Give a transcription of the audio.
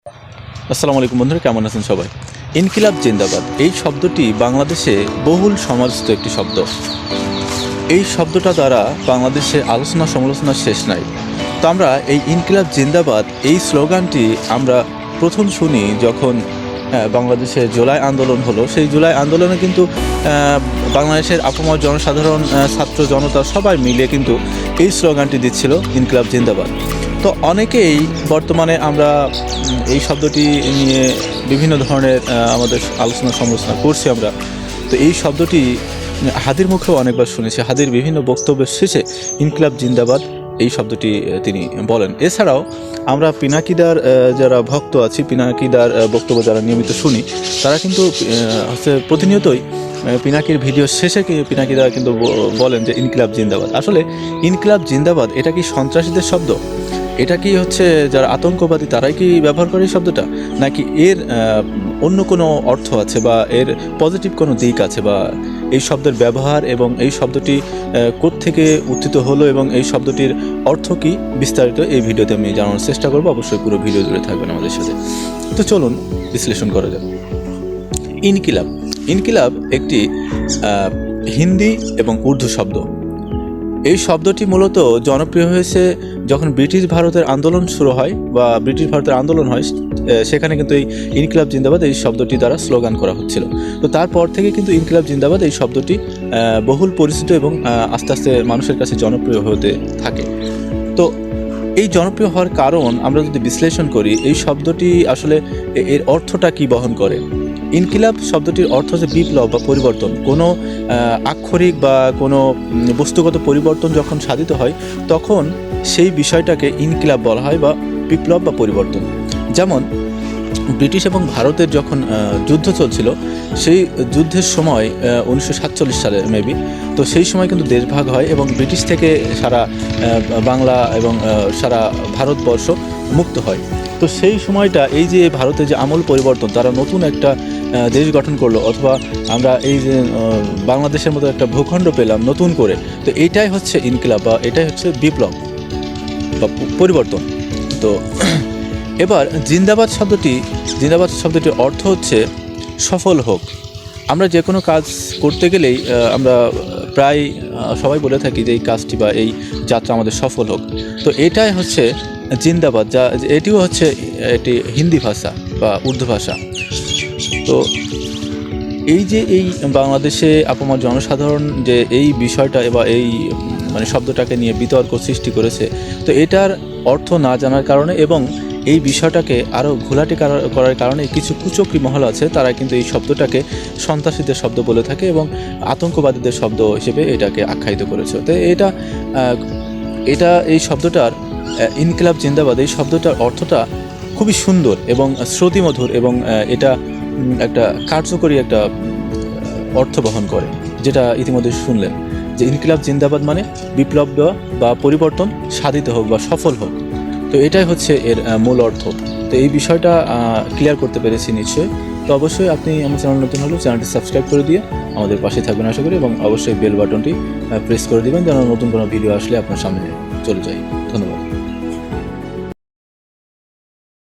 আসসালামু আলাইকুম বন্ধুরা, কেমন আছেন সবাই? ইনকিলাব জিন্দাবাদ এই শব্দটি বাংলাদেশে বহুল সমালোচিত একটি শব্দ। এই শব্দটা দ্বারা বাংলাদেশে আলোচনা সমালোচনা শেষ নাই। তো আমরা এই ইনকিলাব জিন্দাবাদ এই স্লোগানটি আমরা প্রথম শুনি যখন বাংলাদেশে জুলাই আন্দোলন হলো। সেই জুলাই আন্দোলনে কিন্তু বাংলাদেশের আপামর জনসাধারণ, ছাত্র জনতা সবাই মিলে কিন্তু এই স্লোগানটি দিচ্ছিল, ইনকিলাব জিন্দাবাদ। তো অনেকেই বর্তমানে আমরা এই শব্দটি নিয়ে বিভিন্ন ধরনের আমাদের আলোচনা সমালোচনা করছি আমরা। তো এই শব্দটি হাদির মুখেও অনেকবার শুনেছি। হাদির বিভিন্ন বক্তব্যের শেষে ইনকিলাব জিন্দাবাদ এই শব্দটি তিনি বলেন। এছাড়াও আমরা পিনাকিদার যারা ভক্ত আছি, পিনাকিদার বক্তব্য যারা নিয়মিত শুনি, তারা কিন্তু হচ্ছে প্রতিনিয়তই পিনাকির ভিডিও শেষে পিনাকিদা কিন্তু বলেন যে ইনকিলাব জিন্দাবাদ। আসলে ইনকিলাব জিন্দাবাদ এটা কি সন্ত্রাসীদের শব্দ? এটা কি হচ্ছে যারা আতঙ্কবাদী তারাই কি ব্যবহার করে এই শব্দটা, নাকি এর অন্য কোনো অর্থ আছে বা এর পজিটিভ কোনো দিক আছে, বা এই শব্দের ব্যবহার এবং এই শব্দটি কোত্থেকে উত্থিত হলো এবং এই শব্দটির অর্থ কি, বিস্তারিত এই ভিডিওতে আমি জানানোর চেষ্টা করবো। অবশ্যই পুরো ভিডিও জুড়ে থাকবেন আমাদের সাথে। তো চলুন বিশ্লেষণ করা যাক। ইনকিলাব ইনকিলাব একটি হিন্দি এবং উর্দু শব্দ। এই শব্দটি মূলত জনপ্রিয় হয়েছে যখন ব্রিটিশ ভারতের আন্দোলন শুরু হয় বা ব্রিটিশ ভারতের আন্দোলন হয়, সেখানে কিন্তু এই ইনকিলাব জিন্দাবাদ এই শব্দটি দ্বারা স্লোগান করা হচ্ছিল। তো তারপর থেকে কিন্তু ইনকিলাব জিন্দাবাদ এই শব্দটি বহুল পরিচিত এবং আস্তে আস্তে মানুষের কাছে জনপ্রিয় হতে থাকে। তো এই জনপ্রিয় হওয়ার কারণ আমরা যদি বিশ্লেষণ করি, এই শব্দটি আসলে এর অর্থটা কি বহন করে। ইনকিলাব শব্দটির অর্থ হচ্ছে বিপ্লব বা পরিবর্তন। কোনো আক্ষরিক বা কোনো বস্তুগত পরিবর্তন যখন সাধিত হয়, তখন সেই বিষয়টাকে ইনকিলাব বলা হয় বা বিপ্লব বা পরিবর্তন। যেমন ব্রিটিশ এবং ভারতের যখন যুদ্ধ চলছিল, সেই যুদ্ধের সময় 1947 সালে মেবি, তো সেই সময় কিন্তু দেশভাগ হয় এবং ব্রিটিশ থেকে সারা বাংলা এবং সারা ভারতবর্ষ মুক্ত হয়। তো সেই সময়টা এই যে ভারতের যে আমূল পরিবর্তন, তারা নতুন একটা দেশ গঠন করলো, অথবা আমরা এই যে বাংলাদেশের মতো একটা ভূখণ্ড পেলাম নতুন করে, তো এইটাই হচ্ছে ইনকিলাব বা এটাই হচ্ছে বিপ্লব বা পরিবর্তন। তো এবার জিন্দাবাদ শব্দটির অর্থ হচ্ছে সফল হোক। আমরা যে কোনো কাজ করতে গেলেই আমরা প্রায় সবাই বলে থাকি যে এই কাজটি বা এই যাত্রা আমাদের সফল হোক। তো এটাই হচ্ছে জিন্দাবাদ, যা এটিও হচ্ছে এটি হিন্দি ভাষা বা উর্দু ভাষা। তো এই যে এই বাংলাদেশে আপামর জনসাধারণ যে এই বিষয়টা বা এই মানে শব্দটাকে নিয়ে বিতর্ক সৃষ্টি করেছে, তো এটার অর্থ না জানার কারণে এবং এই বিষয়টাকে আরও ঘোলাটে করার কারণে কিছু কুচক্রী মহল আছে, তারা কিন্তু এই শব্দটাকে সন্ত্রাসীদের শব্দ বলে থাকে এবং আতঙ্কবাদীদের শব্দ হিসেবে এটাকে আখ্যায়িত করেছে। তো এই শব্দটার ইনকিলাব জিন্দাবাদ এই শব্দটার অর্থটা খুবই সুন্দর এবং শ্রুতিমধুর এবং এটা একটা কার্যকরী একটা অর্থ বহন করে, যেটা ইতিমধ্যে শুনলেন যে ইনকিলাব জিন্দাবাদ মানে বিপ্লব বা পরিবর্তন সাধিত হোক বা সফল হোক। তো এটাই হচ্ছে এর মূল অর্থ। তো এই বিষয়টা ক্লিয়ার করতে পেরেছি নিশ্চয়ই। তো অবশ্যই আপনি আমার চ্যানেল নতুন হলে চ্যানেলটি সাবস্ক্রাইব করে দিয়ে আমাদের পাশে থাকবেন আশা করি, এবং অবশ্যই বেল বাটনটি প্রেস করে দিবেন যেন নতুন কোনো ভিডিও আসলে আপনার সামনে চলে যায়। ধন্যবাদ।